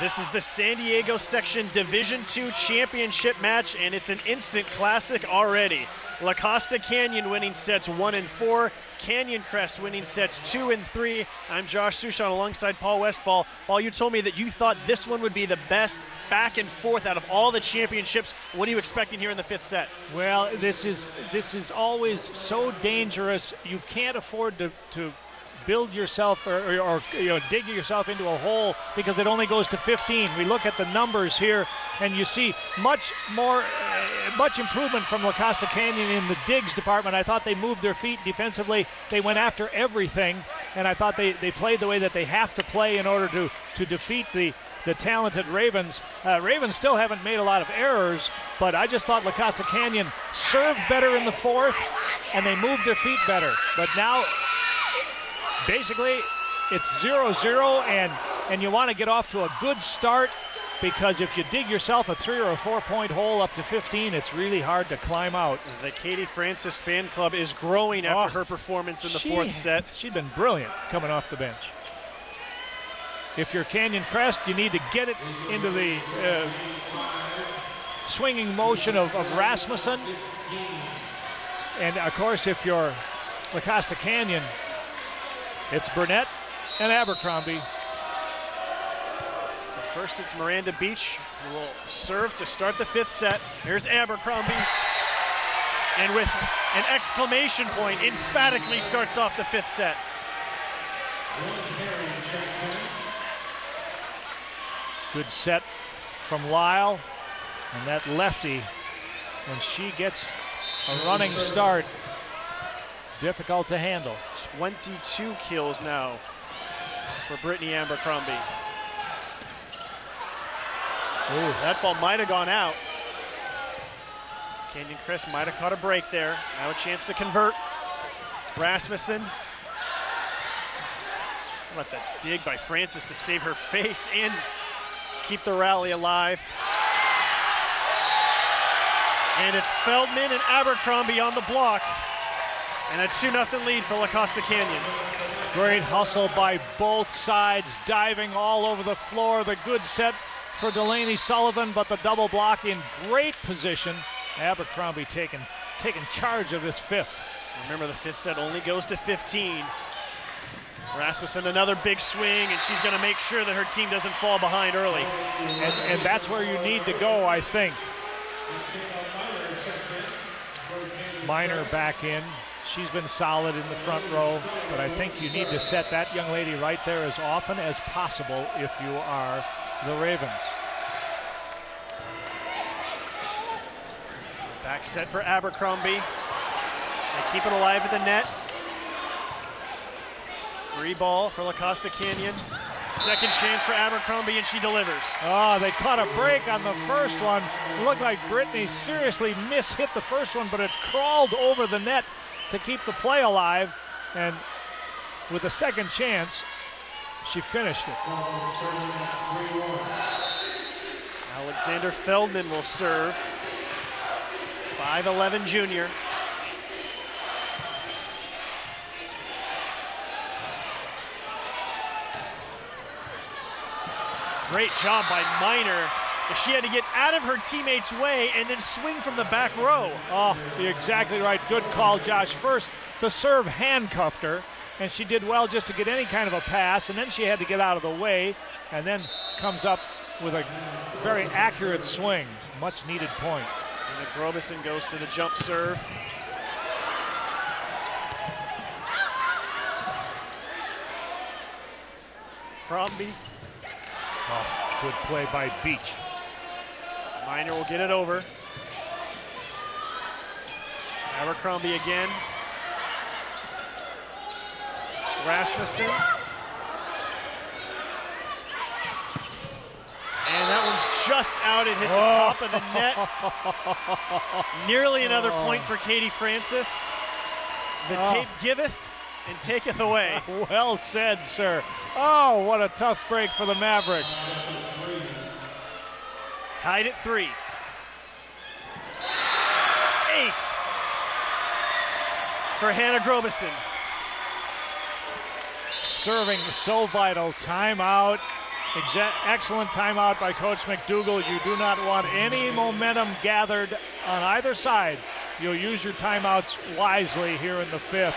This is the San Diego Section Division II Championship match, and it's an instant classic already. La Costa Canyon winning sets 1 and 4, Canyon Crest winning sets 2 and 3. I'm Josh Suchon alongside Paul Westphal. Paul, you told me that you thought this one would be the best back and forth out of all the championships. What are you expecting here in the fifth set? Well, this is always so dangerous. You can't afford to build yourself or dig yourself into a hole because it only goes to 15. We look at the numbers here and you see much improvement from La Costa Canyon in the digs department. I thought they moved their feet defensively. They went after everything, and I thought they played the way that they have to play in order to defeat the talented Ravens. Ravens still haven't made a lot of errors, but I just thought La Costa Canyon served better in the fourth and they moved their feet better. But now basically, it's 0-0, and you want to get off to a good start, because if you dig yourself a 3 or a 4 point hole up to 15, it's really hard to climb out. The Katie Francis fan club is growing after her performance in the fourth set. She's been brilliant coming off the bench. If you're Canyon Crest, you need to get it into the swinging motion of Rasmussen. And of course, if you're La Costa Canyon, it's Burnett and Abercrombie. But first, it's Miranda Beach who will serve to start the fifth set. Here's Abercrombie. And with an exclamation point, emphatically starts off the fifth set. Good set from Lyle. And that lefty, when she gets a running start, difficult to handle. 22 kills now for Brittany Abercrombie. Ooh, that ball might have gone out. Canyon Crest might have caught a break there. Now a chance to convert. Rasmussen. How about that dig by Francis to save her face and keep the rally alive. And it's Feldman and Abercrombie on the block. And a 2-0 lead for La Costa Canyon. Great hustle by both sides, diving all over the floor. The good set for Delaney Sullivan, but the double block in great position. Abercrombie taking charge of this fifth. Remember, the fifth set only goes to 15. Rasmussen, another big swing, and she's going to make sure that her team doesn't fall behind early. And that's where you need to go, I think. Minor back in. She's been solid in the front row, but I think you need to set that young lady right there as often as possible if you are the Ravens. Back set for Abercrombie. They keep it alive at the net. Free ball for La Costa Canyon. Second chance for Abercrombie, and she delivers. Oh, they caught a break on the first one. It looked like Brittany seriously hit the first one, but it crawled over the net to keep the play alive, and with a second chance, she finished it. Alexander Feldman will serve. 5'11" junior. Great job by Minor. She had to get out of her teammate's way and then swing from the back row. Oh, you're exactly right. Good call, Josh. First, the serve handcuffed her, and she did well just to get any kind of a pass, and then she had to get out of the way, and then comes up with a very accurate swing. Much needed point. And Grobison goes to the jump serve. Crombie. Oh, good play by Beach. Minor will get it over. Abercrombie again. Rasmussen. And that one's just out. It hit the top of the net. Nearly another point for Katie Francis. The tape giveth and taketh away. Well said, sir. Oh, what a tough break for the Mavericks. Tied at 3. Ace for Hannah Grobison. Serving so vital. Timeout. Excellent timeout by Coach McDougall. You do not want any momentum gathered on either side. You'll use your timeouts wisely here in the 5th.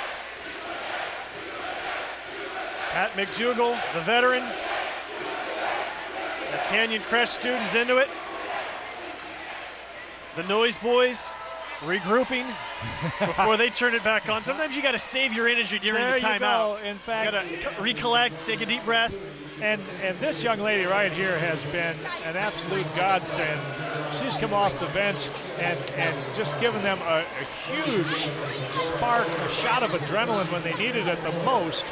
Pat McDougall, the veteran. The Canyon Crest students into it. The Noise Boys regrouping before they turn it back on. Sometimes you got to save your energy during the timeouts. In fact, you got to recollect, take a deep breath. And this young lady right here has been an absolute godsend. She's come off the bench and just given them a huge spark, a shot of adrenaline when they needed it the most.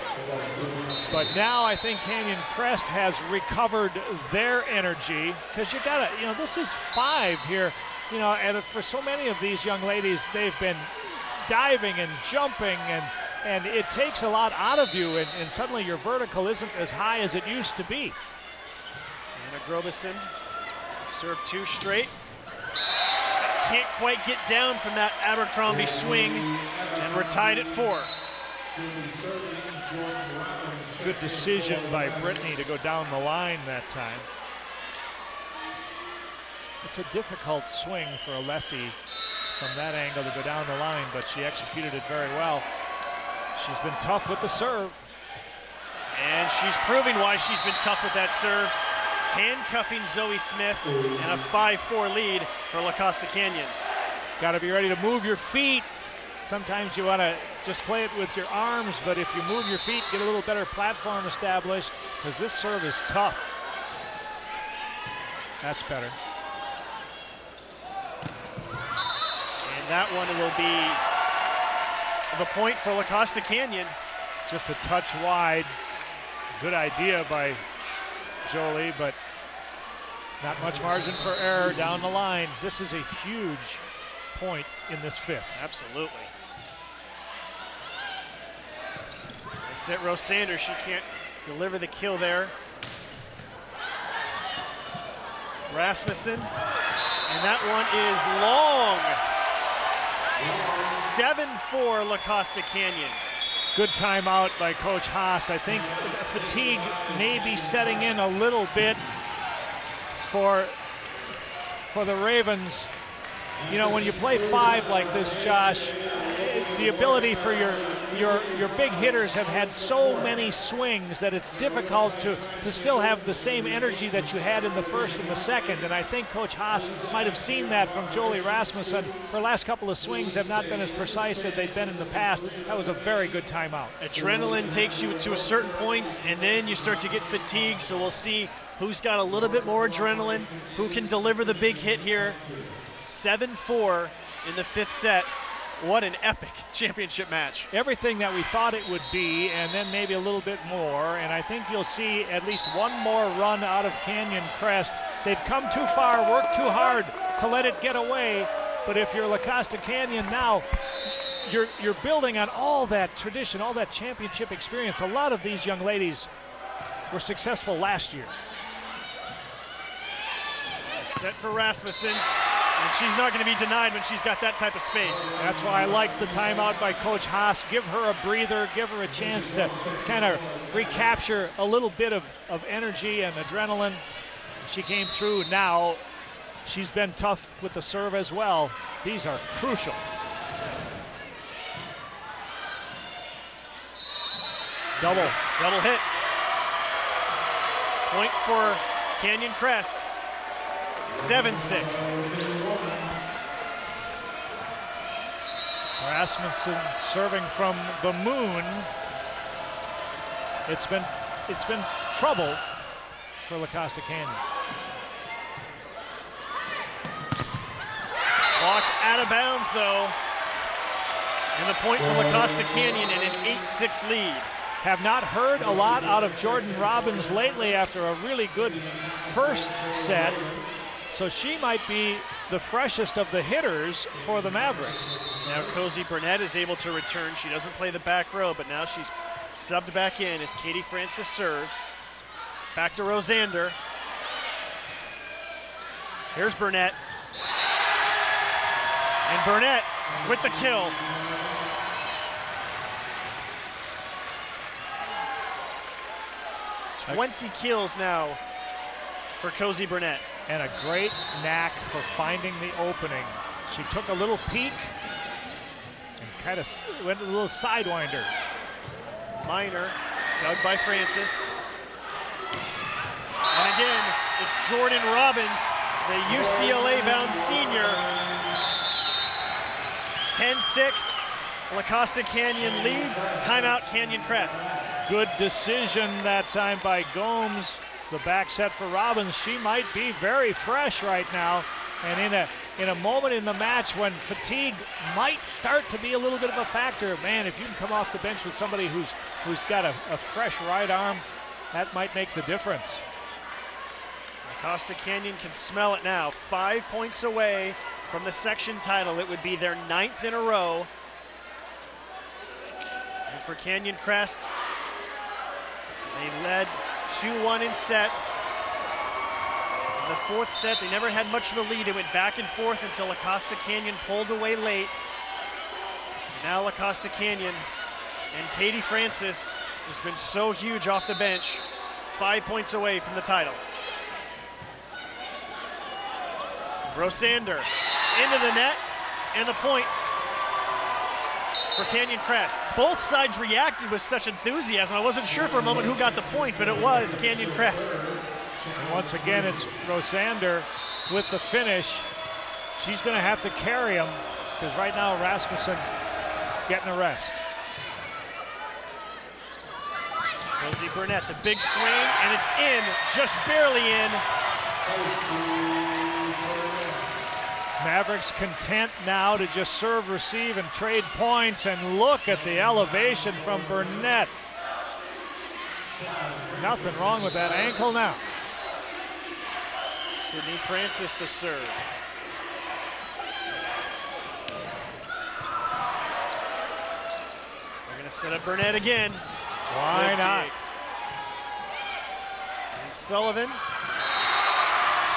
But now I think Canyon Crest has recovered their energy, because you gotta, this is 5 here, and for so many of these young ladies, they've been diving and jumping, and it takes a lot out of you, and suddenly your vertical isn't as high as it used to be. Anna Grobison, serve 2 straight. Can't quite get down from that Abercrombie swing, and we're tied at 4. Good decision by Brittany to go down the line that time. It's a difficult swing for a lefty from that angle to go down the line, but she executed it very well. She's been tough with the serve. And she's proving why she's been tough with that serve. Handcuffing Zoe Smith, and a 5-4 lead for La Costa Canyon. Got to be ready to move your feet. Sometimes you want to just play it with your arms, but if you move your feet, get a little better platform established, because this serve is tough. That's better. And that one will be the point for La Costa Canyon. Just a touch wide. Good idea by Jolie, but not much margin for error down the line. This is a huge point in this 5th. Absolutely. They set Rose Sanders. She can't deliver the kill there. Rasmussen, and that one is long. 7-4 La Costa Canyon. Good timeout by Coach Haas. I think fatigue may be setting in a little bit for the Ravens. When you play 5 like this, Josh, the ability for your big hitters have had so many swings that it's difficult to still have the same energy that you had in the 1st and the 2nd. And I think Coach Haas might have seen that from Jolie Rasmussen. Her last couple of swings have not been as precise as they've been in the past. That was a very good timeout. Adrenaline takes you to a certain point, and then you start to get fatigued. So we'll see who's got a little bit more adrenaline, who can deliver the big hit here. 7-4 in the 5th set. What an epic championship match. Everything that we thought it would be, and then maybe a little bit more. And I think you'll see at least one more run out of Canyon Crest. They've come too far, worked too hard to let it get away. But if you're La Costa Canyon now, you're building on all that tradition, all that championship experience. A lot of these young ladies were successful last year. Set for Rasmussen, and she's not going to be denied when she's got that type of space. That's why I like the timeout by Coach Haas. Give her a breather, give her a chance to kind of recapture a little bit of energy and adrenaline. She came through. Now she's been tough with the serve as well. These are crucial. Double hit. Point for Canyon Crest. 7-6. Rasmussen serving from the moon. It's been trouble for La Costa Canyon. Walked out of bounds though. And the point for La Costa Canyon and an 8-6 lead. Have not heard a lot out of Jordan Robbins lately after a really good first set. So she might be the freshest of the hitters for the Mavericks. Now Cozy Burnett is able to return. She doesn't play the back row, but now she's subbed back in as Katie Francis serves. Back to Rosander. Here's Burnett. And Burnett with the kill. I 20 kills now for Cozy Burnett. And a great knack for finding the opening. She took a little peek and kind of went a little sidewinder. Minor, dug by Francis. And again, it's Jordan Robbins, the UCLA-bound senior. 10-6, La Costa Canyon leads. Timeout, Canyon Crest. Good decision that time by Gomes. The back set for Robbins. She might be very fresh right now. And in a moment in the match when fatigue might start to be a little bit of a factor, man, if you can come off the bench with somebody who's got a fresh right arm, that might make the difference. Costa Canyon can smell it now. 5 points away from the section title. It would be their 9th in a row. And for Canyon Crest, they led 2-1 in sets. In the 4th set, they never had much of a lead. It went back and forth until La Costa Canyon pulled away late. And now La Costa Canyon and Katie Francis, who's been so huge off the bench, 5 points away from the title. Rosander into the net, and the point for Canyon Crest. Both sides reacted with such enthusiasm. I wasn't sure for a moment who got the point, but it was Canyon Crest. And once again, it's Rosander with the finish. She's going to have to carry him because right now Rasmussen getting a rest. Cozy Burnett, the big swing, and it's in, just barely in. Mavericks content now to just serve, receive, and trade points, and look at the elevation from Burnett. Nothing wrong with that ankle now. Sydney Francis the serve. They're gonna set up Burnett again. Why not? And Sullivan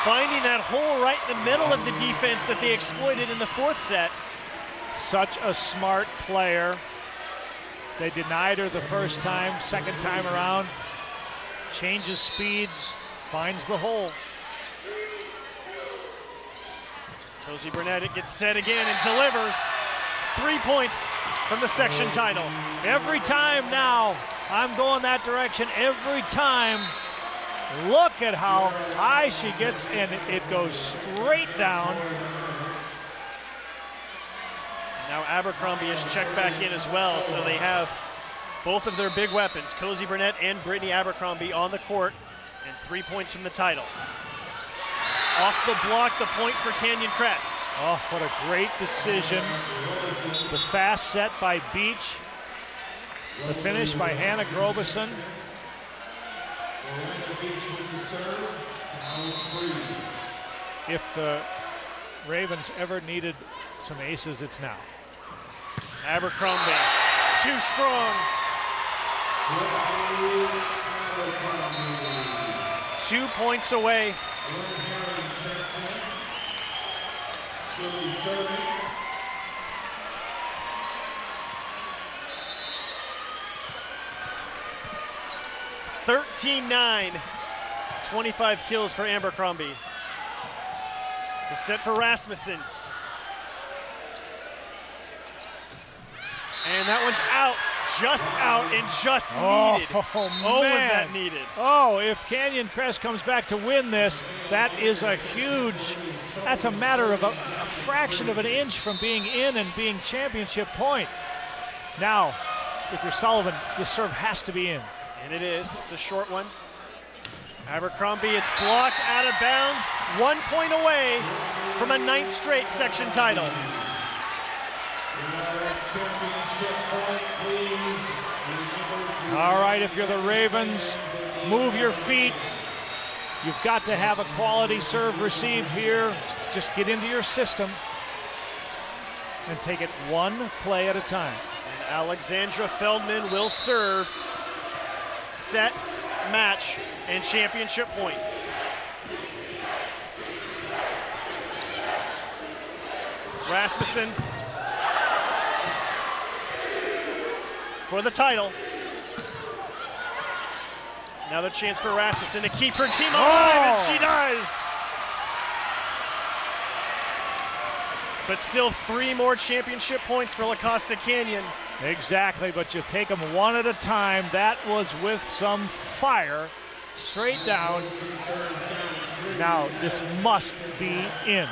finding that hole right in the middle of the defense that they exploited in the 4th set. Such a smart player. They denied her the first time, second time around. Changes speeds, finds the hole. Cozy Burnett, it gets set again and delivers. 3 points from the section title. Every time now, I'm going that direction every time. Look at how high she gets, and it goes straight down. Now Abercrombie is checked back in as well, so they have both of their big weapons, Cozy Burnett and Brittany Abercrombie, on the court, and 3 points from the title. Off the block, the point for Canyon Crest. Oh, what a great decision. The fast set by Beach. The finish by Hannah Grobison. If the Ravens ever needed some aces, it's now. Abercrombie, too strong. 2 points away. (13-9), 25 kills for Abercrombie. The set for Rasmussen. And that one's out, just out, and just needed. Oh, was that needed. Oh, if Canyon Crest comes back to win this, that is a huge, that's a matter of a fraction of an inch from being in and being championship point. Now, if you're Sullivan, the serve has to be in. And it is, it's a short one. Abercrombie, it's blocked out of bounds, 1 point away from a 9th straight section title. All right, if you're the Ravens, move your feet. You've got to have a quality serve receive here. Just get into your system and take it one play at a time. And Alexandra Feldman will serve. Set, match, and championship point. Rasmussen for the title. Another chance for Rasmussen to keep her team alive, and she does. But still 3 more championship points for La Costa Canyon. Exactly, but you take them one at a time. That was with some fire. Straight down. Now this must be in.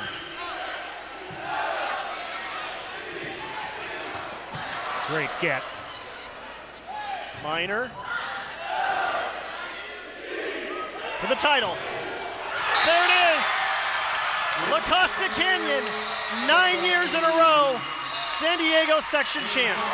Great get. Minor for the title. There it is. La Costa Canyon, 9 years in a row, San Diego section champs.